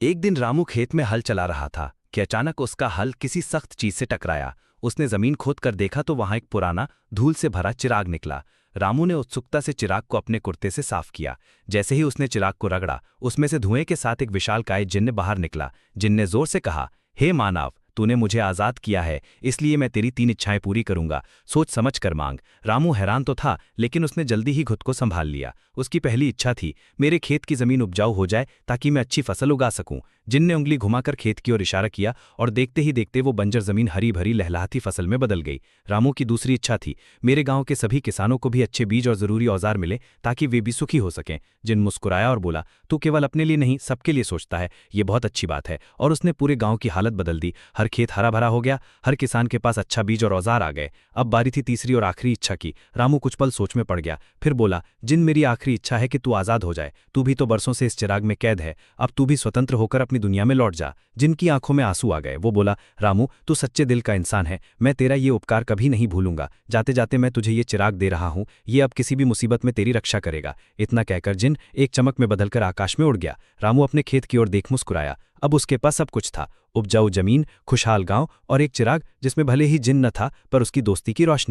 एक दिन रामू खेत में हल चला रहा था कि अचानक उसका हल किसी सख्त चीज से टकराया। उसने जमीन खोद कर देखा तो वहां एक पुराना धूल से भरा चिराग निकला। रामू ने उत्सुकता से चिराग को अपने कुर्ते से साफ किया। जैसे ही उसने चिराग को रगड़ा, उसमें से धुएं के साथ एक विशालकाय जिन्न बाहर निकला। जिन्न ने जोर से कहा, हे मानव, तूने मुझे आजाद किया है, इसलिए मैं तेरी 3 इच्छाएं पूरी करूंगा। सोच समझ कर मांग। रामू हैरान तो था, लेकिन उसने जल्दी ही खुद को संभाल लिया। उसकी पहली इच्छा थी, मेरे खेत की जमीन उपजाऊ हो जाए ताकि मैं अच्छी फसल उगा सकूं। जिन ने उंगली घुमाकर खेत की ओर इशारा किया और देखते ही देखते वो बंजर जमीन हरी भरी लहलहाती फसल में बदल गई। रामू की दूसरी इच्छा थी, मेरे गांव के सभी किसानों को भी अच्छे बीज और जरूरी औजार मिले ताकि वे भी सुखी हो सकें। जिन मुस्कुराया और बोला, तू केवल अपने लिए नहीं, सबके लिए सोचता है, ये बहुत अच्छी बात है। और उसने पूरे गांव की हालत बदल दी। हर खेत हरा भरा हो गया, हर किसान के पास अच्छा बीज और औजार आ गए। अब बारी थी तीसरी और आखिरी इच्छा की। रामू कुछ पल सोच में पड़ गया, फिर बोला, जिन, मेरी आखिरी इच्छा है कि तू आजाद हो जाए। तू भी तो बरसों से इस चिराग में कैद है, अब तू भी स्वतंत्र होकर अपनी दुनिया में लौट जा। जिनकी आंखों में आंसू आ गए। वो बोला, रामू, तू सच्चे दिल का इंसान है, मैं तेरा ये उपकार कभी नहीं भूलूंगा। जाते जाते मैं तुझे ये चिराग दे रहा हूं, ये अब किसी भी मुसीबत में तेरी रक्षा करेगा। इतना कहकर जिन एक चमक में बदलकर आकाश में उड़ गया। रामू अपने खेत की ओर देख मुस्कुराया। अब उसके पास सब कुछ था, उपजाऊ जमीन, खुशहाल गांव और एक चिराग जिसमें भले ही जिन न था पर उसकी दोस्ती की रोशनी